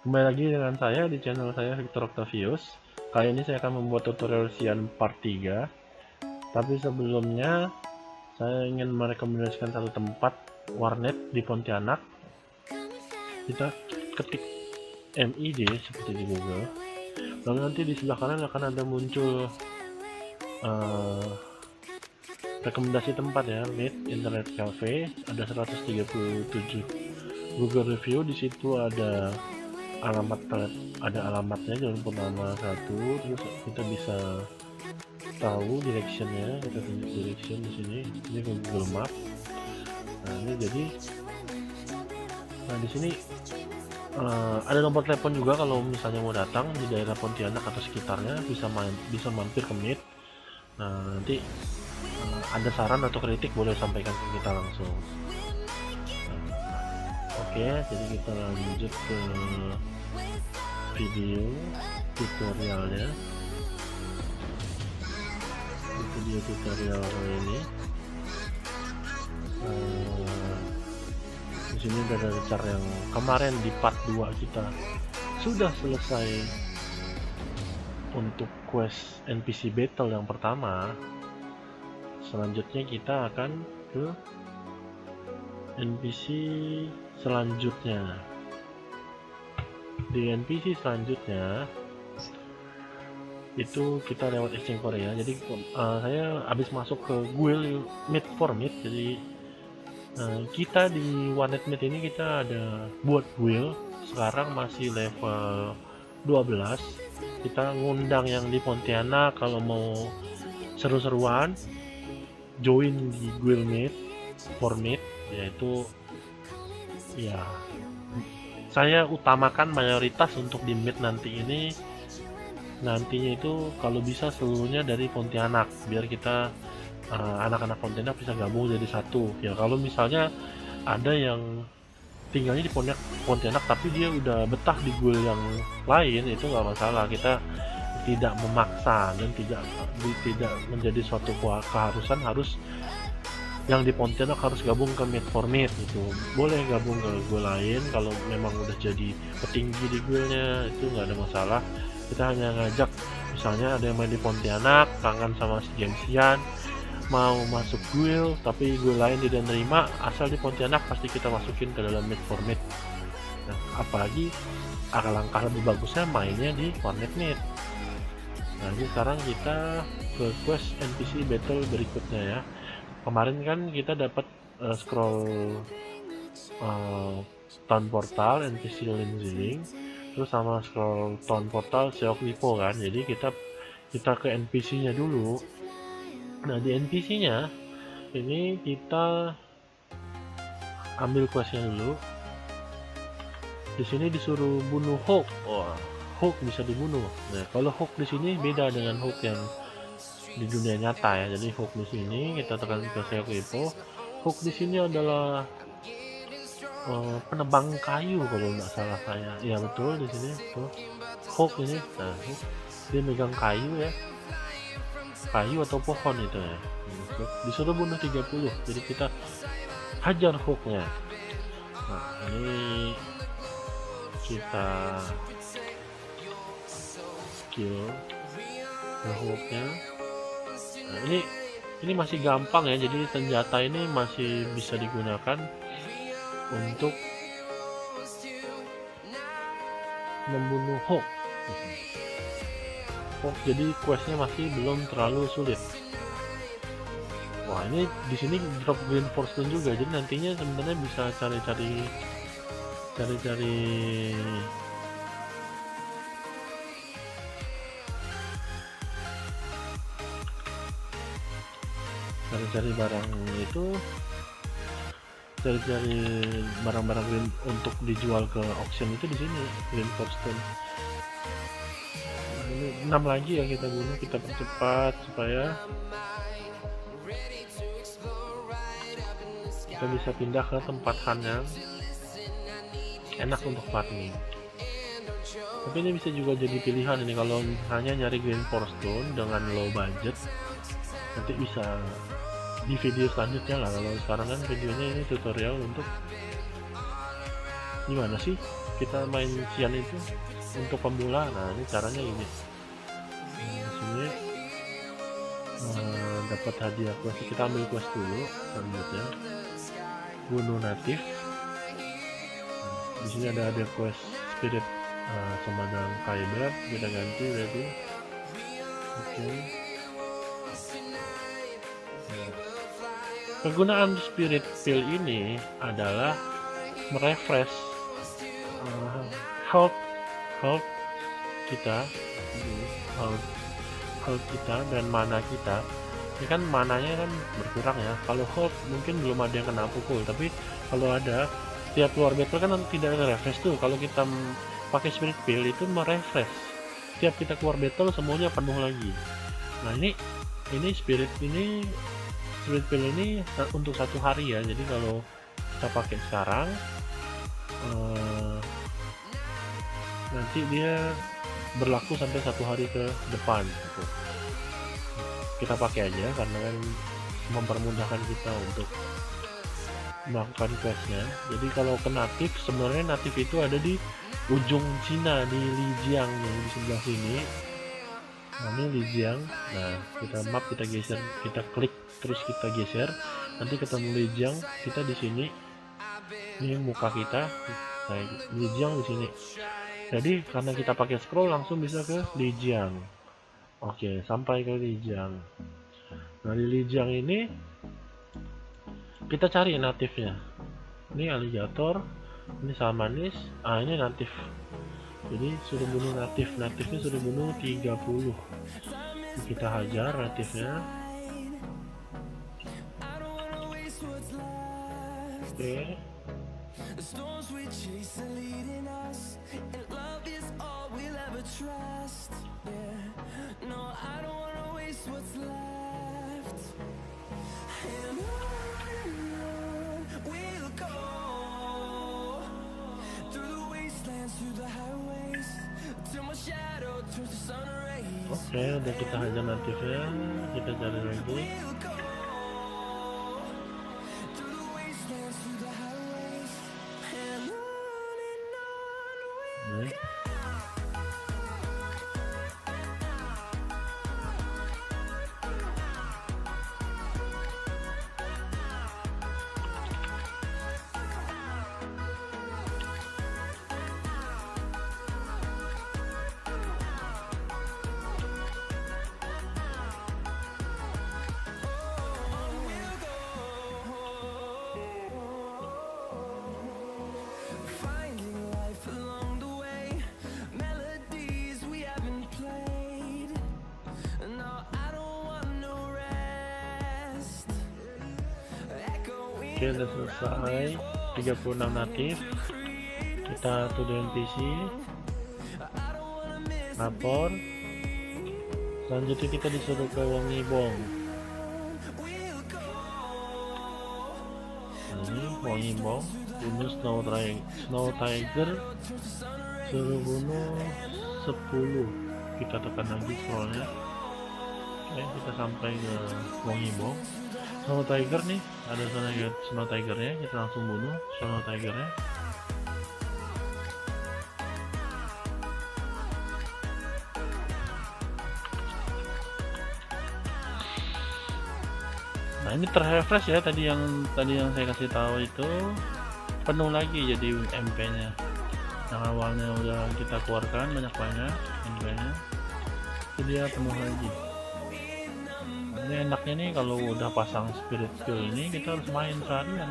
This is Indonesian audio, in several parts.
Kembali lagi dengan saya di channel saya Victor Octavius. Kali ini saya akan membuat tutorial Cyan part 3. Tapi sebelumnya saya ingin merekomendasikan satu tempat warnet di Pontianak. Kita ketik MID seperti di Google. Lalu nanti di sebelah kanan akan ada muncul rekomendasi tempat ya, Meet Internet Cafe. Ada 137 Google review. Di situ ada alamatnya, Jalan Purnama 1. Terus kita bisa tahu directionnya, kita tunjuk direction di sini. Ini ke Google Map. Nah ini jadi, di sini ada nomor telepon juga kalau misalnya mau datang di daerah Pontianak atau sekitarnya, bisa mampir ke Meet. Nah nanti ada saran atau kritik boleh sampaikan ke kita langsung. Oke, jadi kita lanjut ke video tutorialnya. Video tutorial ini di sini ada cara yang kemarin di part 2 kita sudah selesai untuk quest NPC battle yang pertama. Selanjutnya kita akan ke NPC selanjutnya. Di NPC selanjutnya itu kita lewat exchange Korea. Jadi saya habis masuk ke guild Meet for Meet. Jadi kita di Warnet Meet ini kita ada buat guild. Sekarang masih level 12. Kita ngundang yang di Pontianak kalau mau seru-seruan join di guild Meet for Meet, yaitu ya saya utamakan mayoritas untuk di Meet nantinya itu kalau bisa seluruhnya dari Pontianak, biar kita anak-anak Pontianak bisa gabung jadi satu. Ya kalau misalnya ada yang tinggalnya di Pontianak tapi dia udah betah di guild yang lain, itu nggak masalah. Kita tidak memaksa dan tidak menjadi suatu keharusan harus yang di Pontianak harus gabung ke Meet for Meet. Itu boleh gabung ke guild lain kalau memang udah jadi petinggi di guildnya, itu nggak ada masalah. Kita hanya ngajak, misalnya ada yang main di Pontianak kangen sama si game Cyan, mau masuk guild tapi guild lain tidak nerima, asal di Pontianak pasti kita masukin ke dalam Meet for Meet. Nah, apalagi alangkah lebih bagusnya mainnya di Warnet Meet. Nah ini sekarang kita ke quest NPC battle berikutnya ya. Kemarin kan kita dapat scroll town portal NPC Linziling, terus sama scroll town portal Seok Lipo kan. Jadi kita ke NPC nya dulu. Nah di NPC nya ini kita ambil questnya dulu. Di sini disuruh bunuh Hulk. Hulk bisa dibunuh. Nah kalau Hulk di sini beda dengan Hulk yang di dunia nyata ya. Jadi Hulk di sini kita tekan ke Seok Lipo. Hulk di sini adalah penebang kayu kalau nggak salah saya. Iya betul, di sini tuh Hulk ini. Nah, dia megang kayu ya, kayu atau pohon itu ya. Disuruh bunuh 30. Jadi kita hajar Hulknya. Nah ini kita kill Hulknya. Nah ini masih gampang ya, jadi senjata ini masih bisa digunakan untuk membunuh Hulk. Jadi questnya masih belum terlalu sulit. Wah ini di sini drop green force stone juga, jadi nantinya sebenarnya bisa cari-cari barang itu, cari barang-barang green untuk dijual ke auction itu di sini green force stone. Nah, ini 6 lagi ya kita bunuh, kita percepat supaya kita bisa pindah ke tempat hunt yang enak untuk farming. Tapi ini bisa juga jadi pilihan ini kalau hanya nyari green force stone dengan low budget. Nanti bisa di video selanjutnya lah. Kalau sekarang kan videonya ini tutorial untuk gimana sih kita main Cian itu untuk pemula. Nah ini caranya ini. Di sini dapat hadiah quest, kita ambil quest dulu. Selanjutnya bunuh natif. Di sini ada quest spirit semandang Kyber, kita ganti ready. Oke. Kegunaan spirit pill ini adalah merefresh health kita, health kita dan mana kita. Ini kan mananya kan berkurang ya. Kalau health mungkin belum ada yang kena pukul, tapi kalau ada, setiap keluar battle kan tidak ada refresh tuh. Kalau kita pakai spirit pill itu merefresh. Setiap kita keluar battle semuanya penuh lagi. Nah ini spirit pill ini untuk 1 hari ya. Jadi kalau kita pakai sekarang, nanti dia berlaku sampai 1 hari ke depan gitu. Kita pakai aja karena kan mempermudahkan kita untuk melakukan questnya. Jadi kalau ke natif, sebenarnya natif itu ada di ujung Cina, di Lijiang nih, di sebelah sini. Nah ini Lijiang. Nah kita map, kita geser, kita klik terus kita geser, nanti ketemu Lijiang. Kita di sini, ini muka kita, nah, Lijiang di sini. Jadi karena kita pakai scroll langsung bisa ke Lijiang. Oke, sampai ke Lijiang. Nah di Lijiang ini kita cari natifnya. Ini alligator, ini salmanis, ini natif. Jadi suruh bunuh natifnya suruh bunuh 30. Kita hajar natifnya. Oke. Oke, udah kita hajar natifnya, kita cari lagi. Nih. Oke, udah selesai 36 natif. Kita to the NPC, lapor. Selanjutnya kita disuruh ke Wongibong. Ini Wongibong, bunuh Snow Tiger, suruh bunuh 10. Kita tekan lagi scrollnya. Oke, kita sampai ke Wongibong. Snow Tiger nih, ada Snow Tigernya, kita langsung bunuh Snow Tigernya. Nah ini terrefresh ya, tadi yang saya kasih tahu itu penuh lagi jadi MP-nya. Yang awalnya udah kita keluarkan banyak-banyak MP-nya, itu dia penuh lagi. Ini enaknya nih kalau udah pasang spirit skill ini kita harus main seharian.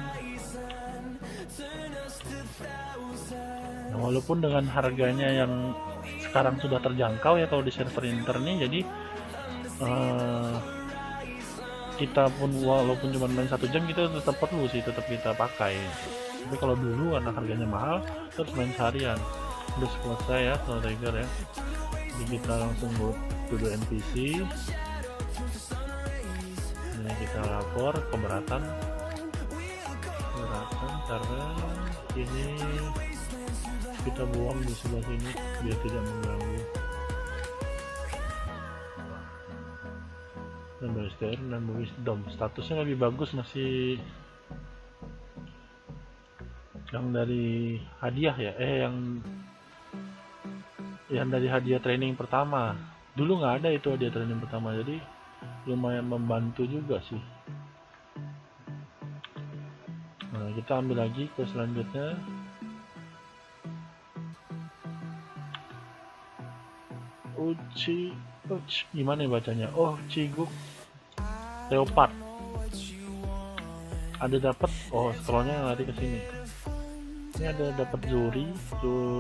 Nah, walaupun dengan harganya yang sekarang sudah terjangkau ya kalau di server inter nih, jadi kita pun walaupun cuma main 1 jam kita tetap perlu sih, tetap kita pakai. Tapi kalau dulu karena harganya mahal terus main seharian. Udah selesai ya Snow Tiger ya. Jadi kita langsung buat to the NPC. Ini kita lapor keberatan karena ini kita buang di sebelah sini biar tidak mengganggu. Nambah STR, nambah wisdom, statusnya lebih bagus, masih yang dari hadiah ya, yang dari hadiah training pertama. Dulu nggak ada itu hadiah training pertama, jadi lumayan membantu juga sih. Nah, kita ambil lagi ke selanjutnya. Gimana ya bacanya? Oh, Ciguk Leopard. Ada dapat, scrollnya lari ke sini. Ini ada dapat Zuri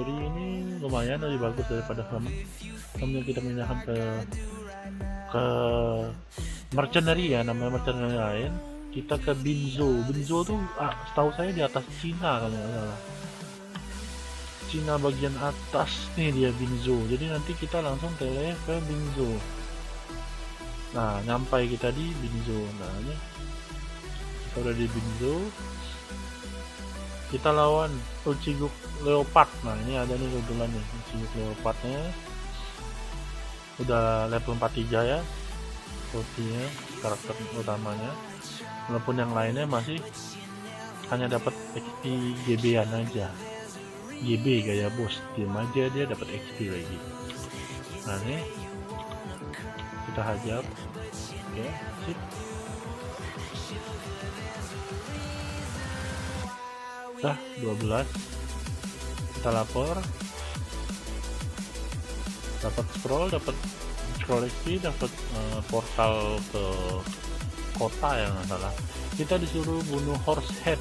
ini lumayan lebih bagus daripada sama. Kemudian kita pindahkan ke mercenary ya, namanya mercenary lain. Kita ke Binzo tuh setahu saya di atas Cina kalau nggak salah. Cina bagian atas nih dia Binzo, jadi nanti kita langsung tele ke Binzo. Nah, nyampai kita di Binzo. Nah, ini kita udah di Binzo, kita lawan Uchiguk Leopard. Nah, ini ada nih kebetulan nih Uchiguk Leopardnya udah level 43 ya, ultinya karakter utamanya, walaupun yang lainnya masih hanya dapat XP GB-an aja. GB kayak bos, diam aja dia dapat XP lagi. Nah, ini kita hajar. Oke, sip. Dah 12. Kita lapor. Dapat scroll XP, dapat portal ke kota yang nggak salah. Kita disuruh bunuh Horsehead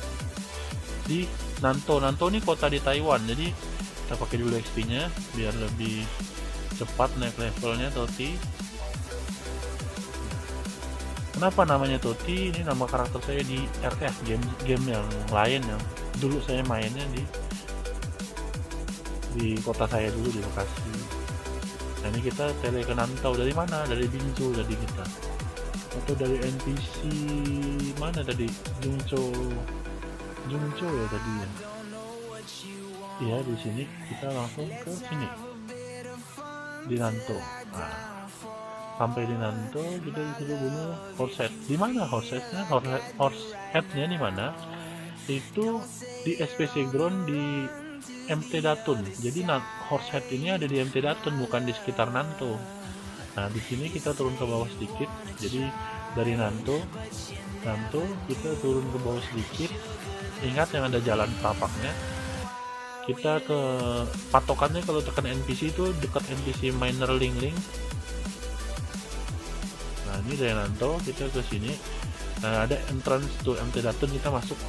di Nanto ini kota di Taiwan, jadi kita pakai dulu XP-nya biar lebih cepat naik levelnya Toti. Kenapa namanya Toti? Ini nama karakter saya di RTS, game yang lain yang dulu saya mainnya di kota saya dulu di Bekasi. Nah, ini kita tele ke Nanto. Dari mana? Dari Binzo tadi kita, atau dari NPC mana tadi? Jungcho ya tadi ya. Iya, di sini kita langsung ke sini di Nanto. Nah, sampai di Nanto kita disuruh bunuh Horsehead. Di mana Horseheadnya? Horseheadnya di mana? Itu di SPC Ground di MT Datun. Jadi Horsehead ini ada di MT Datun, bukan di sekitar Nanto. Nah, di sini kita turun ke bawah sedikit. Jadi dari Nanto kita turun ke bawah sedikit. Ingat yang ada jalan tapaknya. Kita ke patokannya kalau tekan NPC itu dekat NPC Miner Ling. Nah, ini dari Nanto kita ke sini. Nah, ada entrance to MT Datun, kita masuk.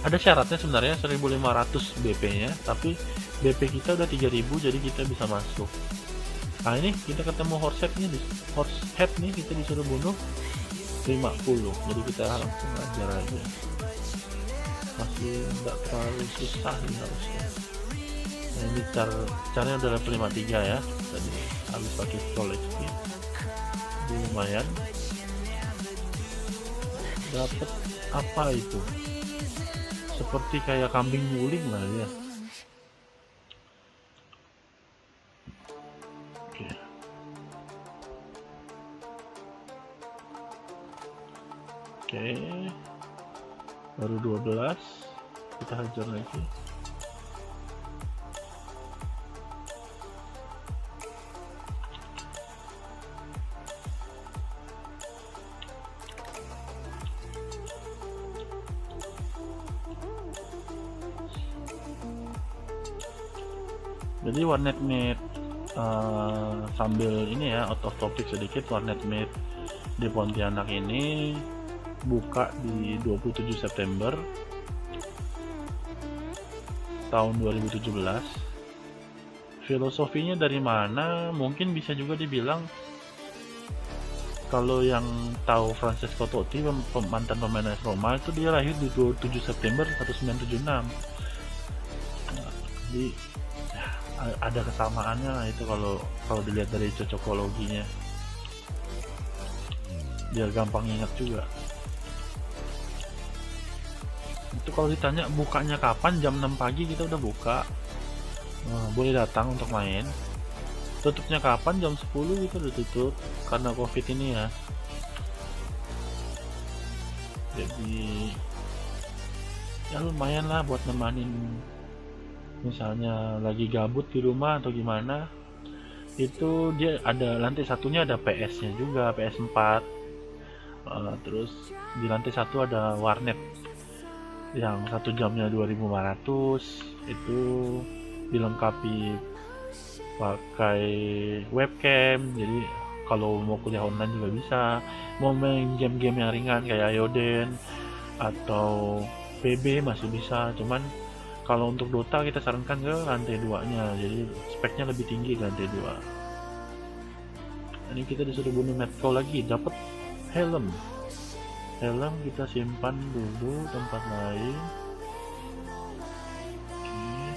Ada syaratnya sebenarnya 1500 BP nya, tapi BP kita udah 3000, jadi kita bisa masuk. Nah, ini kita ketemu Horsehead nih, kita disuruh bunuh 50, jadi kita langsung ajar aja. Masih nggak terlalu susah nih harusnya. Nah, ini caranya udah level 53 ya, tadi habis pakai scroll XP. Jadi lumayan. Dapat apa itu? Seperti kayak kambing guling lah ya. Oke. Baru 12. Kita hajar lagi. Jadi warnet mate sambil ini ya, out of topic sedikit, warnet mate di Pontianak ini buka di 27 September tahun 2017. Filosofinya dari mana? Mungkin bisa juga dibilang, kalau yang tahu Francesco Totti, mantan pemain AS Roma, itu dia lahir di 27 September 1976. Jadi ada kesamaannya itu kalau dilihat dari cocokologinya, biar gampang ingat juga. Itu kalau ditanya bukanya kapan, jam 6 pagi kita udah buka. Boleh datang untuk main. Tutupnya kapan? Jam 10 kita udah tutup karena COVID ini ya. Jadi ya lumayan lah buat nemanin misalnya lagi gabut di rumah atau gimana. Itu dia ada lantai satunya, ada PS-nya juga, PS4. Terus di lantai satu ada warnet yang 1 jamnya 2.500, itu dilengkapi pakai webcam, jadi kalau mau kuliah online juga bisa, mau main game-game yang ringan kayak Ioden atau PB masih bisa. Cuman kalau untuk Dota kita sarankan ke lantai 2 nya, jadi speknya lebih tinggi di lantai 2. Ini kita disuruh bunuh Medcow lagi, dapat helm. Helm kita simpan dulu tempat lain. Oke,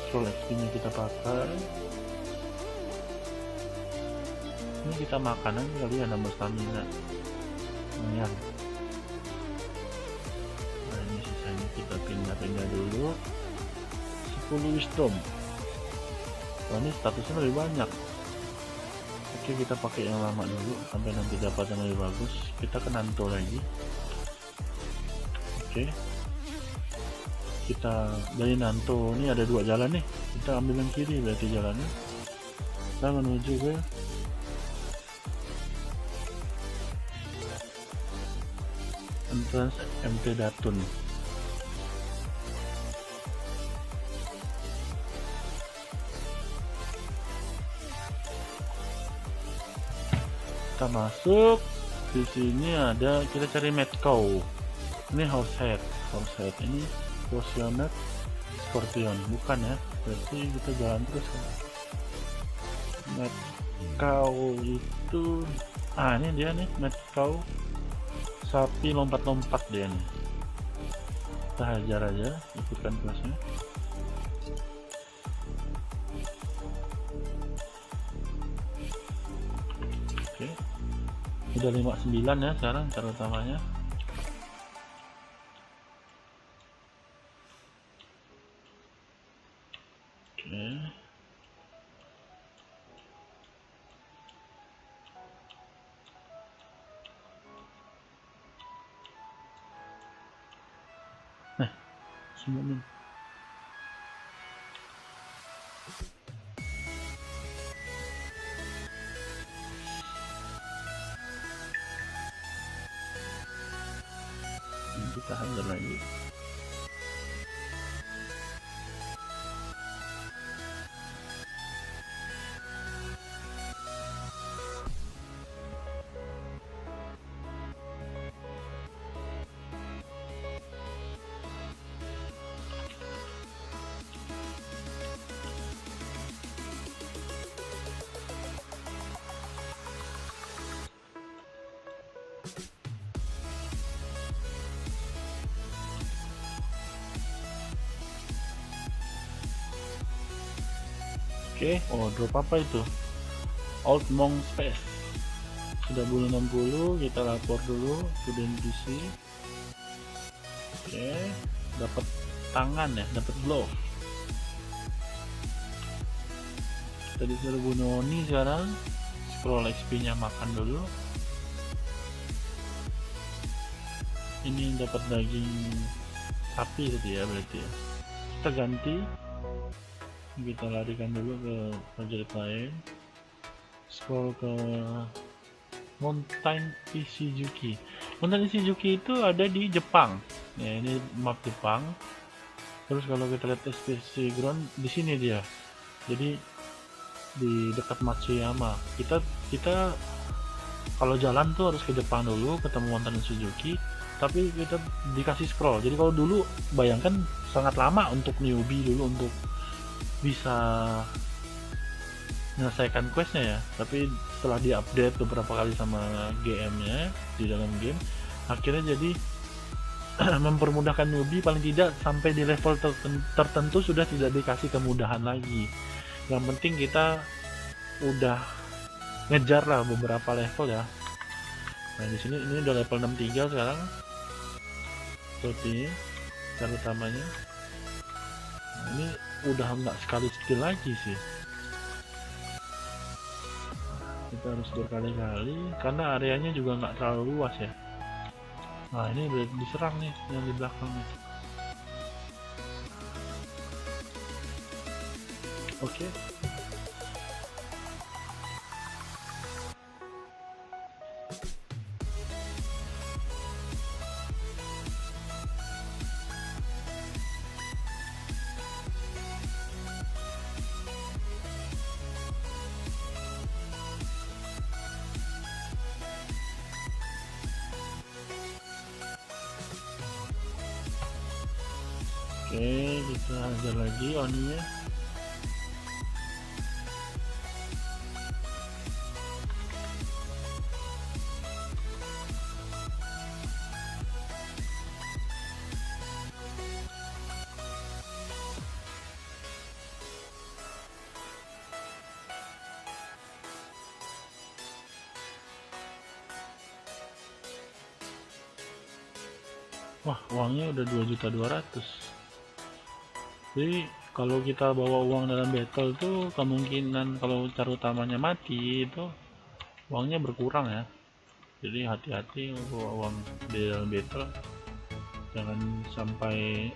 scroll XP nya kita pakai. Ini kita makanan kali ya, nambah stamina lumayan. Nah ini sisanya kita pindah-pindah dulu. 10 wisdom. Wah ini statusnya lebih banyak. Oke, kita pakai yang lama dulu sampai nanti dapat yang lebih bagus. Kita ke Nanto lagi. Oke, kita dari Nanto ini ada 2 jalan nih, kita ambil yang kiri berarti jalannya. Kita menuju ke entrance MT Datun. Kita masuk, di sini ada, kita cari Medcow. Ini Horsehead ini Potioned Scorpion, bukan ya, berarti kita jalan terus kan. Medcow itu, ini dia nih, Medcow sapi lompat-lompat dia nih. Kita hajar aja, ikutkan kelasnya. Oke, udah 59 ya sekarang cara utamanya. Oke, semuanya kita hajar lagi. Oke, oh drop apa itu? Old Monk Space. Sudah bulan 60, kita lapor dulu ke NPC. Oke, dapat tangan ya, dapat glove. Kita disuruh bunuh Oni sekarang. Scroll XP-nya makan dulu. Ini dapat daging sapi tadi ya berarti ya. Kita ganti. Kita larikan dulu ke prajurit lain. Scroll ke Mountain Ishizuki. Mountain Ishizuki itu ada di Jepang. Ya, ini map Jepang. Terus kalau kita lihat SPC Ground di sini dia. Jadi di dekat Matsuyama. Kita kalau jalan tuh harus ke Jepang dulu, ketemu Mountain Ishizuki. Tapi kita dikasih scroll. Jadi kalau dulu bayangkan sangat lama untuk newbie dulu untuk bisa menyelesaikan questnya ya, tapi setelah diupdate beberapa kali sama GM-nya di dalam game, akhirnya jadi mempermudahkan newbie, paling tidak sampai di level tertentu sudah tidak dikasih kemudahan lagi. Yang penting kita udah ngejar lah beberapa level ya. Nah di sini ini udah level 63 sekarang, seperti cara utamanya. Nah, ini udah nggak sekali skill lagi sih, kita harus berkali-kali karena areanya juga nggak terlalu luas ya. Nah ini udah diserang nih yang di belakang nih. Oke. Oke, kita hajar lagi oninya. Wah, uangnya udah 2.200.000. Jadi kalau kita bawa uang dalam battle tuh kemungkinan kalau cara utamanya mati itu uangnya berkurang ya. Jadi hati-hati bawa uang di dalam battle, jangan sampai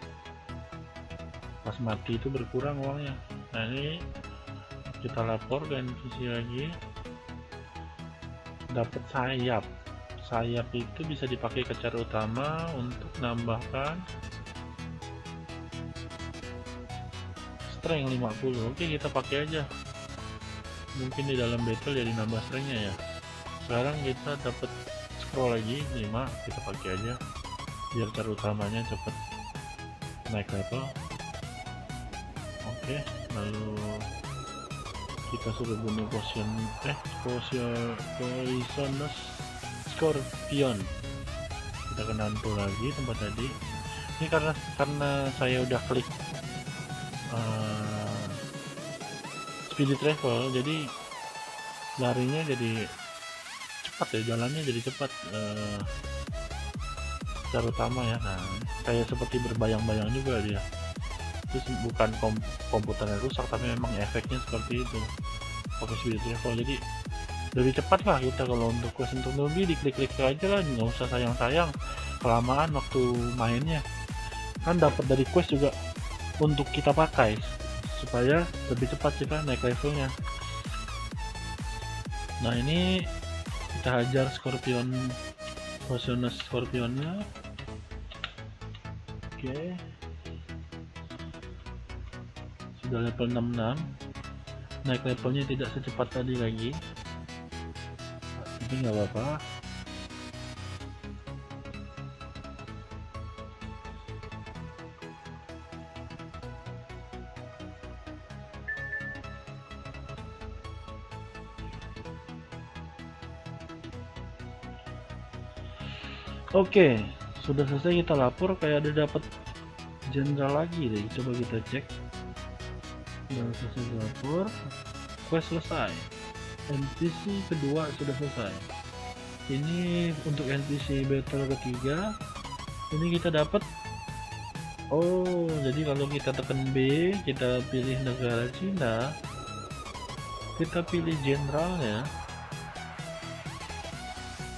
pas mati itu berkurang uangnya. Nah ini kita lapor ke NPC lagi, dapat sayap itu bisa dipakai ke cara utama untuk nambahkan strength 50. Oke, kita pakai aja, mungkin di dalam battle jadi nambah strengthnya ya. Sekarang kita dapat scroll lagi 5, kita pakai aja biar cara utamanya cepet naik level. Oke, lalu kita suruh bunuh Poisonous Scorpion. Kita kena hantu lagi tempat tadi. Ini karena saya udah klik speed travel, jadi larinya jadi cepat ya, jalannya jadi cepat cara utama ya. Nah kayak seperti berbayang-bayang juga dia. Terus bukan komputernya rusak, tapi memang efeknya seperti itu pakai speed travel, jadi lebih cepat lah kita. Kalau untuk quest untuk newbie diklik-klik aja lah, nggak usah sayang-sayang kelamaan waktu mainnya, kan dapat dari quest juga untuk kita pakai supaya lebih cepat kita naik levelnya. Nah ini kita hajar Poisonous Scorpionnya. Oke, sudah level 66. Naik levelnya tidak secepat tadi lagi, tapi nggak apa-apa. Oke, sudah selesai kita lapor, kayak ada dapat jenderal lagi deh. Coba kita cek. Sudah selesai lapor, quest selesai, NPC kedua sudah selesai. Ini untuk NPC battle ketiga. Ini kita dapat, oh jadi kalau kita tekan B, kita pilih negara Cina, kita pilih jenderalnya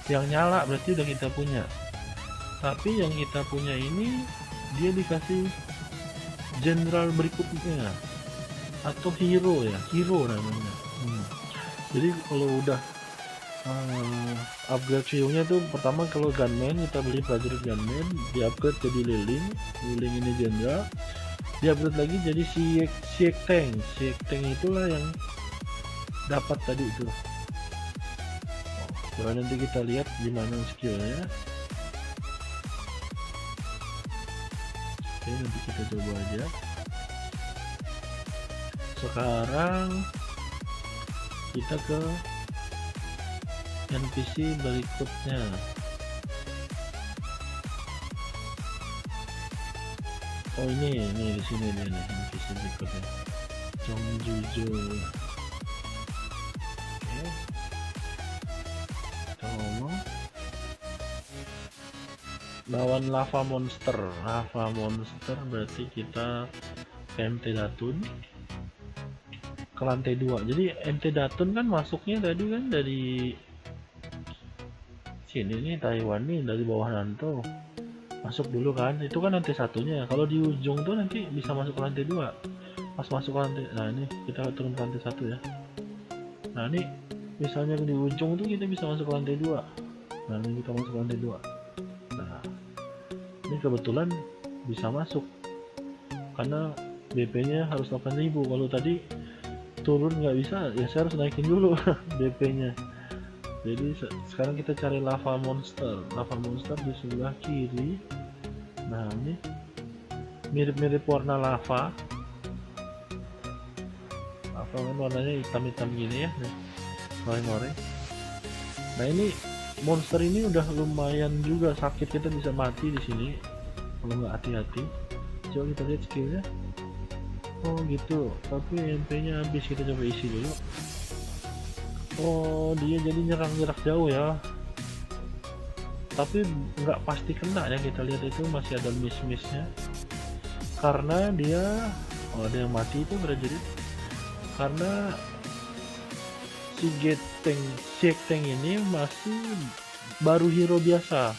yang nyala, berarti udah kita punya. Tapi yang kita punya ini dia dikasih jenderal berikutnya atau hero ya, hero namanya. Jadi kalau udah upgrade view-nya tuh, pertama kalau gunman kita beli prajurit gunman, di upgrade jadi liling ini jenderal, di upgrade lagi jadi siek tank itulah yang dapat tadi itu. Coba nanti kita lihat gimana skillnya. Oke, nanti kita coba aja. Sekarang kita ke NPC berikutnya. Oh ini di sini nih NPC berikutnya, Chongjuju. Oke, kita ngomong lawan lava monster berarti kita ke MT Datun ke lantai 2. Jadi MT Datun kan masuknya tadi kan dari sini nih Taiwan nih dari bawah Nanto masuk dulu kan, itu kan lantai satunya. Kalau di ujung tuh nanti bisa masuk ke lantai 2. Pas masuk ke lantai, nah ini kita turun ke lantai 1 ya. Nah ini misalnya di ujung tuh kita bisa masuk ke lantai 2. Nah ini kita masuk ke lantai 2. Nah ini kebetulan bisa masuk karena BP-nya harus 8.000. Kalau tadi turun nggak bisa ya, saya harus naikin dulu BP-nya. Jadi sekarang kita cari lava monster di sebelah kiri. Nah ini mirip-mirip warna lava kan warnanya hitam-hitam gini ya, ngoreng-ngoreng. Nah ini monster ini udah lumayan juga sakit, kita bisa mati di sini kalau nggak hati-hati. Coba kita lihat skillnya. Oh gitu, tapi MP-nya habis, kita coba isi dulu. Oh dia jadi nyerang jarak jauh ya, tapi nggak pasti kena ya. Kita lihat itu masih ada miss-missnya karena dia ada yang mati itu prajurit karena si Geteng ini masih baru hero biasa.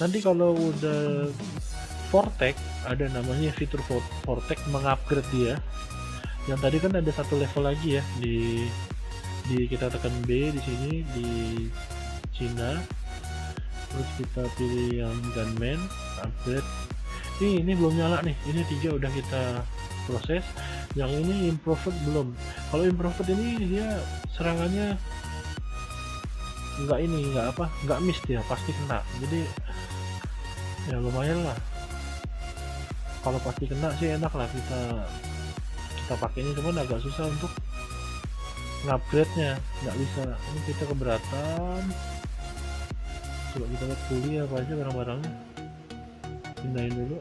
Nanti kalau udah Vortex, ada namanya fitur Vortex mengupgrade dia. Yang tadi kan ada satu level lagi ya di kita tekan B di sini di Cina, terus kita pilih yang Gunman upgrade. Ini belum nyala nih, ini 3 udah kita proses. Yang ini improved belum. Kalau improved ini dia serangannya nggak miss, dia pasti kena. Jadi ya lumayan lah, kalau pasti kena sih enak lah kita pakainya. Cuman agak susah untuk ngupgrade nya, nggak bisa. Ini kita keberatan. Coba kita lihat kuliah apa aja barang-barangnya, pindahin dulu.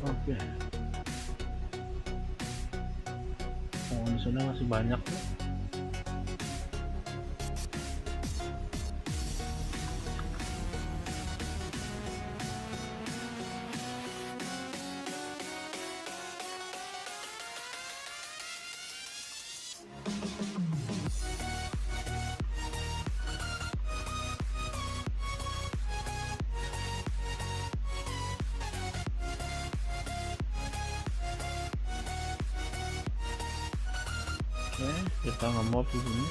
Oke. Oh, di sana masih banyak tuh. Kita nge-mob di sini.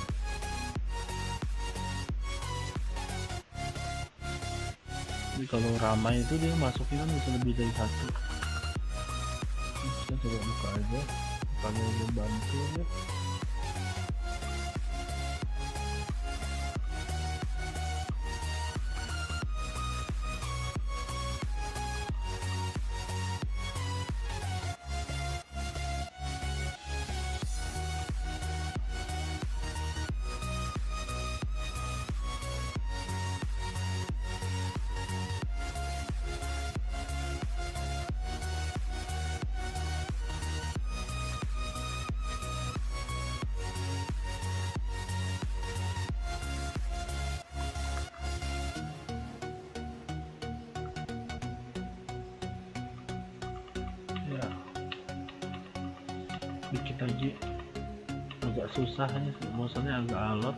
Jadi kalau ramai itu dia masuknya kan bisa lebih dari 1. Kita coba buka aja kalau mau bantu ya. Dikit aja, agak susah nih, motionnya agak alot.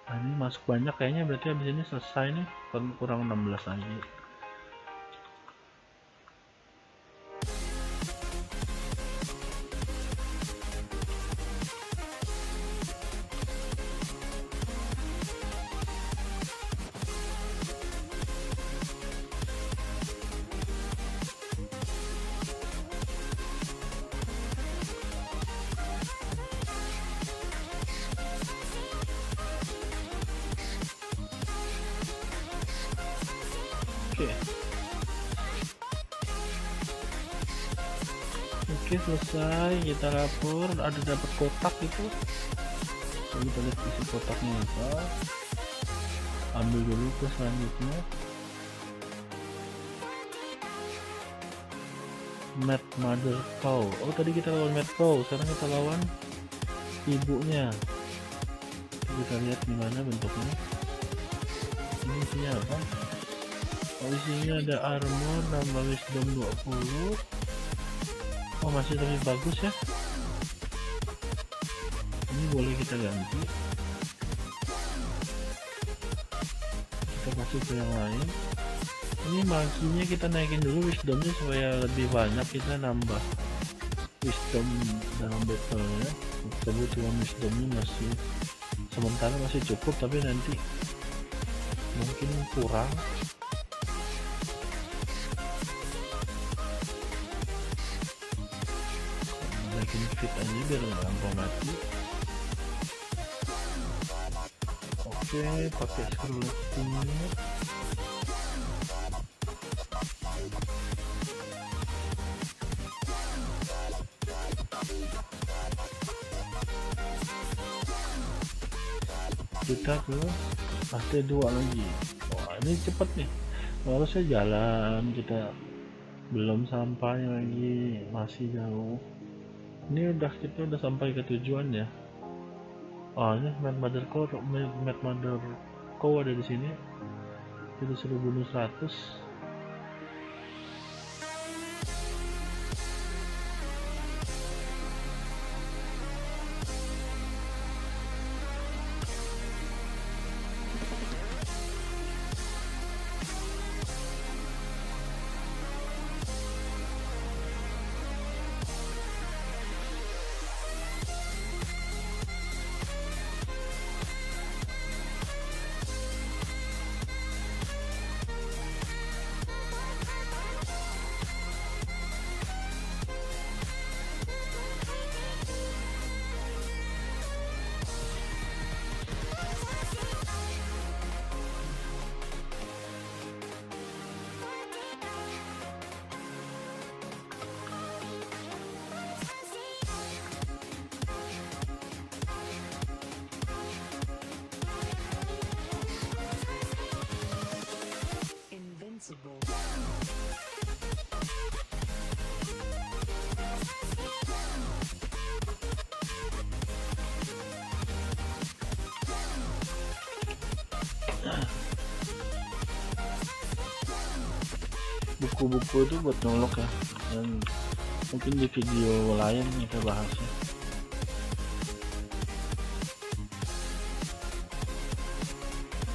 Nah ini masuk banyak kayaknya, berarti habis ini selesai nih, kurang 16 aja. Oke, Oke, selesai. Kita lapor, ada dapat kotak itu. So, kita lihat isi kotaknya apa. Ambil dulu ke selanjutnya. Mad Mother Cow. Oh, tadi kita lawan Mad Cow, sekarang kita lawan ibunya. Kita lihat gimana bentuknya. Ini isinya apa? Oh, isinya ada armor, nambah wisdom 20. Oh, masih lebih bagus ya. Ini boleh kita ganti. Kita kasih ke yang lain. Ini maginya kita naikin dulu wisdomnya supaya lebih banyak, kita nambah wisdom dalam battle ya. Kebutuhan wisdomnya masih sementara masih cukup, tapi nanti mungkin kurang. Naikin fit aja biar nggak gampang mati. Oke, pakai scrolling. Kita ke pasti 2 lagi. Wah, ini cepet nih, harusnya jalan, kita belum sampai lagi, masih jauh. Ini kita udah sampai ke tujuan ya. Oh, ini Mad Mother Cow ada di sini. Kita suruh bunuh 100. Buku-buku itu buat nolok ya, dan mungkin di video lain kita bahasnya.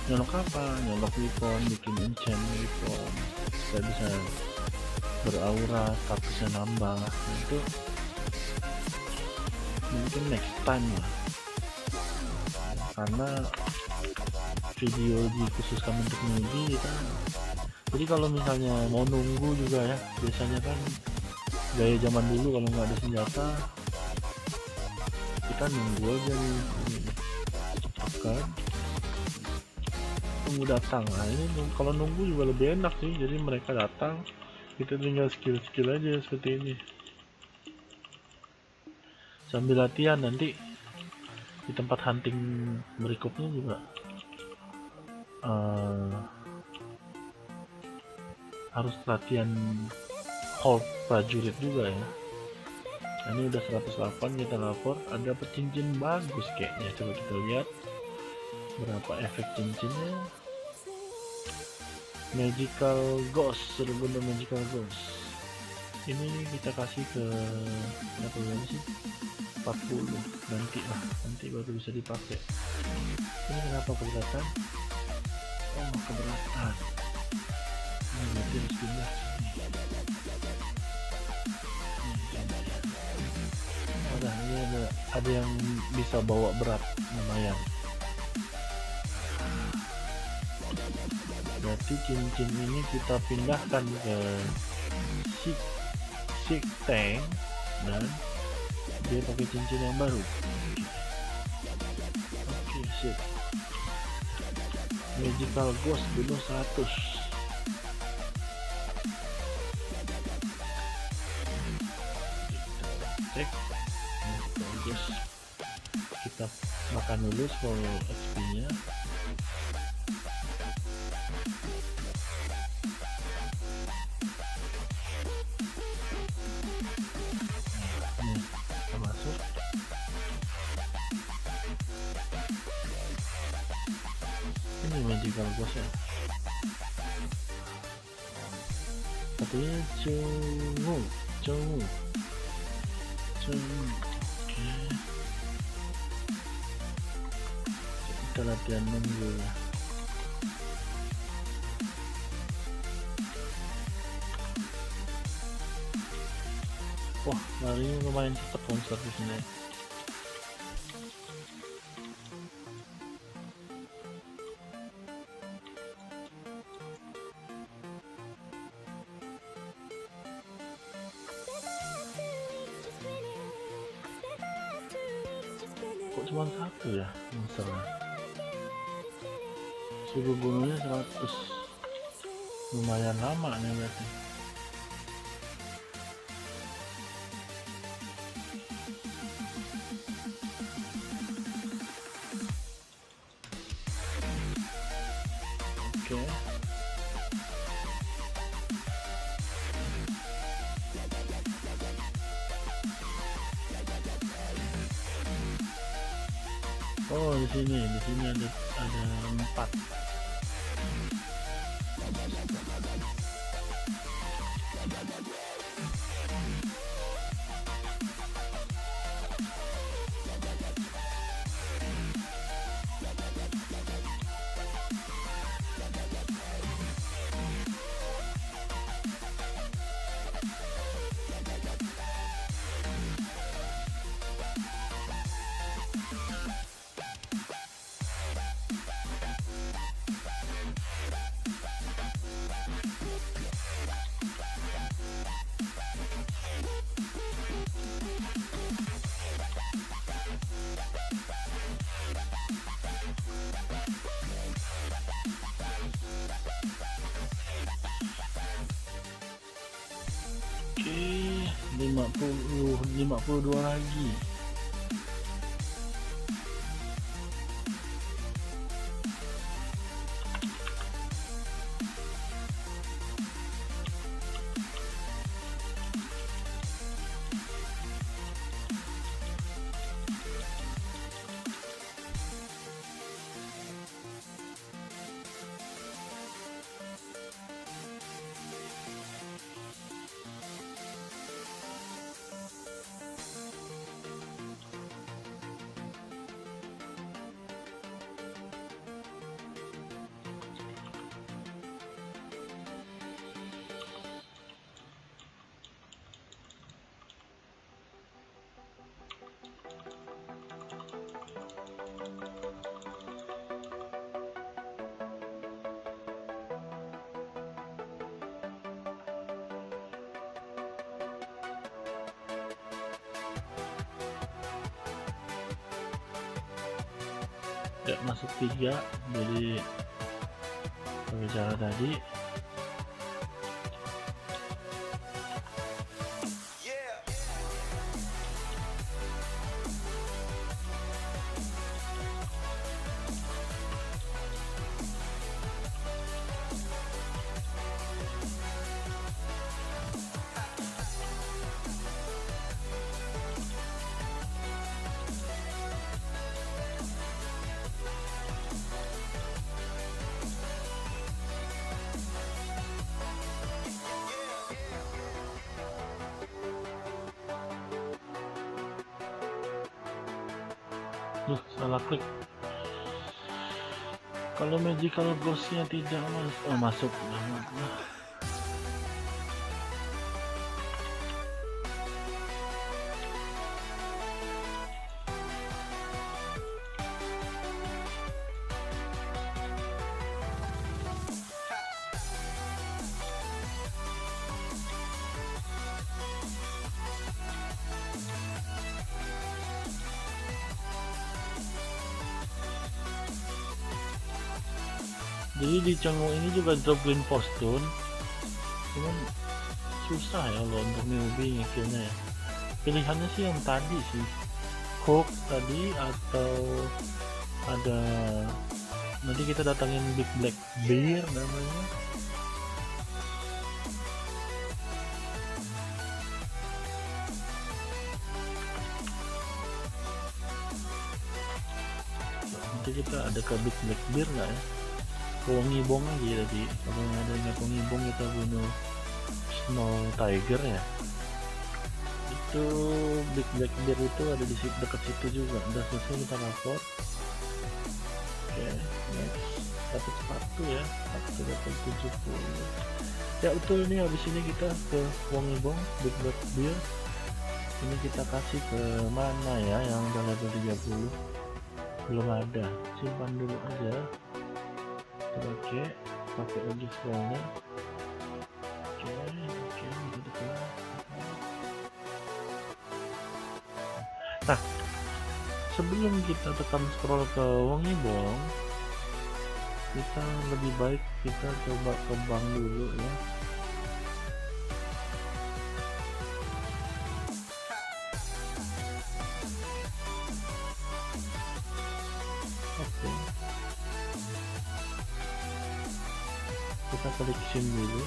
Nyolok apa? Nyolok weapon, bikin enchant weapon, kita bisa beraura, statusnya nambah. Nah, itu mungkin next time lah, karena video dikhususkan untuk newbie kita. Jadi kalau misalnya mau nunggu juga ya, biasanya kan gaya zaman dulu kalau nggak ada senjata kita nunggu aja nih, akan tunggu datang. Nah, ini kalau nunggu juga lebih enak sih, jadi mereka datang, kita tinggal skill aja seperti ini sambil latihan. Nanti di tempat hunting berikutnya juga harus latihan hold prajurit juga ya. Nah, ini udah 108, kita lapor, ada cincin bagus kayaknya. Coba kita lihat berapa efek cincinnya. Magical Ghost, sudah bener Magical Ghost. Ini kita kasih ke berapa sih? 40. Nanti baru bisa dipakai. Ini kenapa keberatan? Oh, keberatan. Ini berarti harus pindah. Ini ada yang bisa bawa berat lumayan. Berarti cincin ini kita pindahkan ke Sick Tank dan dia pakai cincin yang baru. Oke, sip. Magical Ghost bunuh 100. makan dulu full XP nya. Nih kita masuk. Ini magical boss ya, katanya Cungu. Oke, kita latihan nunggu. Wah, larinya lumayan cepet monster di sini. Kok cuma satu ya monsternya? Suruh bunuhnya 100, lumayan lama nih berarti. Oke, oh di sini ada 4. Oke, 52 lagi. Ya, masuk 3 dari pembicara tadi. Salah klik. Kalau magical ghostnya tidak masuk. Jadi di Canggu ini juga drop green force stone, cuman susah ya lo untuk newbie ngekillnya ya. Pilihannya sih yang tadi sih, hook tadi, atau ada nanti kita datangin Big Black Bear namanya. Nanti kita ada ke Big Black Bear nggak ya, ke Wongibong lagi tadi. Kalau ada yang Wongibong kita bunuh Snow Tiger ya. Itu Big Black Bear itu ada di dekat situ juga. Udah selesai kita lapor. Oke, next. Dapat sepatu ya, sepatu dapat 70 ya. Betul nih, habis ini kita ke Wongibong Big Black Bear. Ini kita kasih ke mana ya yang udah level 30? Belum ada, simpan dulu aja. Oke, pakai lagi scrollnya. Oke, gitu kan. Nah, sebelum kita tekan scroll ke Wongibong, kita lebih baik kita coba ke bank dulu ya. Oke, kita klik SIM dulu.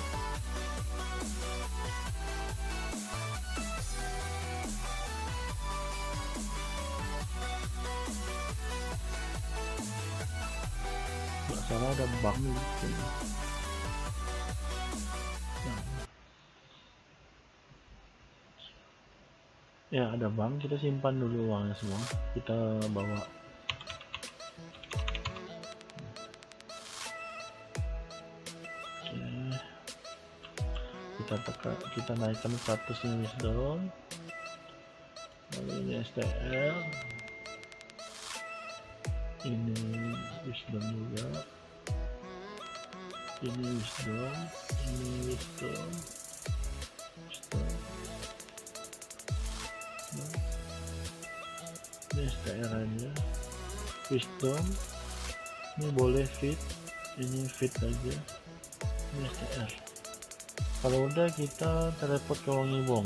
Nggak salah ada bank di sini. Nah, ya ada bank, kita simpan dulu uangnya semua, kita bawa. Kita naikkan statusnya wisdom, lalu ini STL, ini wisdom juga, ini wisdom, ini wisdom, nah, ini STR aja, wisdom, ini boleh fit, ini fit aja, ini STR. Kalau udah kita teleport ke Wongibong.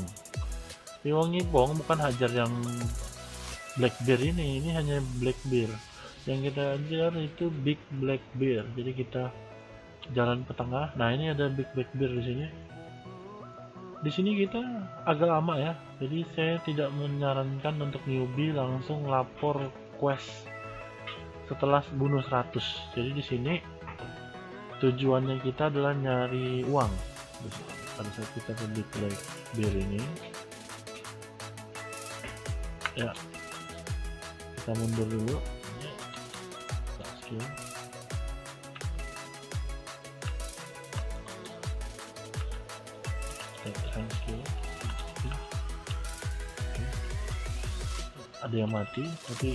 Di Wongibong bukan hajar yang Black Bear ini hanya Black Bear. Yang kita hajar itu Big Black Bear. Jadi kita jalan ke tengah. Nah, ini ada Big Black Bear di sini. Di sini kita agak lama ya. Jadi saya tidak menyarankan untuk newbie langsung lapor quest setelah bunuh 100. Jadi di sini tujuannya kita adalah nyari uang. Pada saat kita ke Big Black Bear ini ya, kita mundur dulu ya, skill skill. Okay. Ada yang mati tapi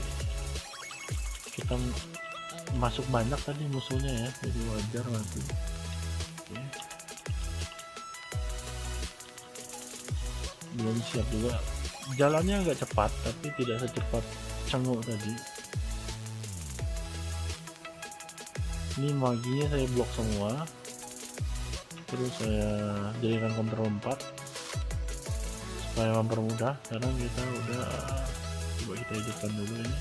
kita masuk banyak tadi musuhnya ya, jadi wajar mati. Okay. Belum siap juga, jalannya agak cepat tapi tidak secepat cenguk tadi. Ini maginya saya blok semua, terus saya jadikan counter 4 supaya mempermudah. Sekarang kita udah, coba kita hidupkan dulu ini,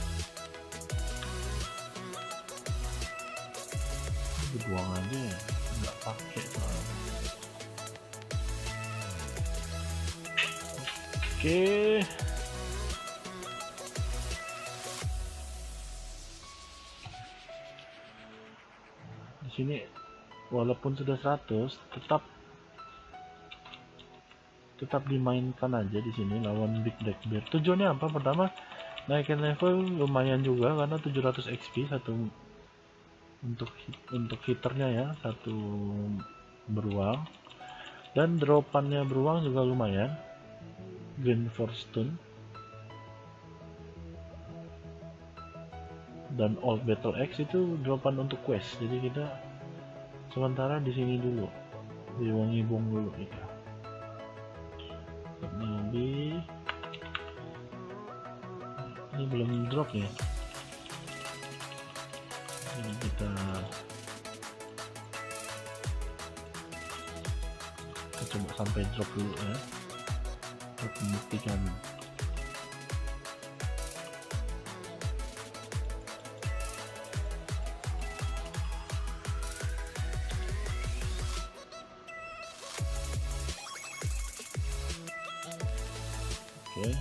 dibuang aja ya, nggak pakai soalnya. Oke. Di sini walaupun sudah 100 tetap dimainkan aja di sini lawan Big Black Bear. Tujuannya apa? Pertama, naikin level lumayan juga karena 700 XP satu untuk hitternya ya, satu beruang, dan dropannya beruang juga lumayan. Green Fortune dan Old Battle Axe itu dropan untuk quest. Jadi kita sementara di sini dulu, di Wongibong dulu kita. Ini belum drop ya, jadi kita coba sampai drop dulu ya, untuk membuktikan. Oke.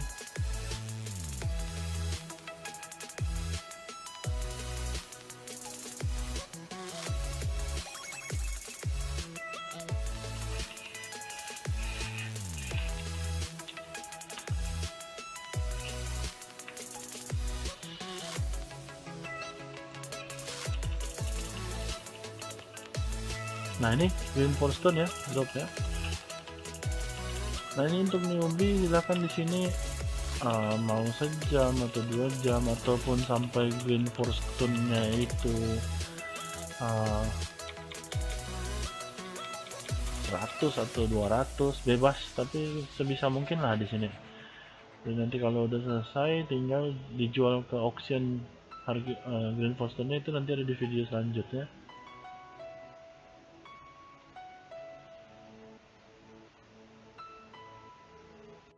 Nah ini green forestone ya, drop ya. Nah ini untuk newbie silahkan di sini mau sejam atau 2 jam ataupun sampai green forestone-nya itu uh, 100 atau 200 bebas, tapi sebisa mungkin lah di sini. Dan nanti kalau udah selesai tinggal dijual ke auction harga green forestone-nya itu nanti ada di video selanjutnya.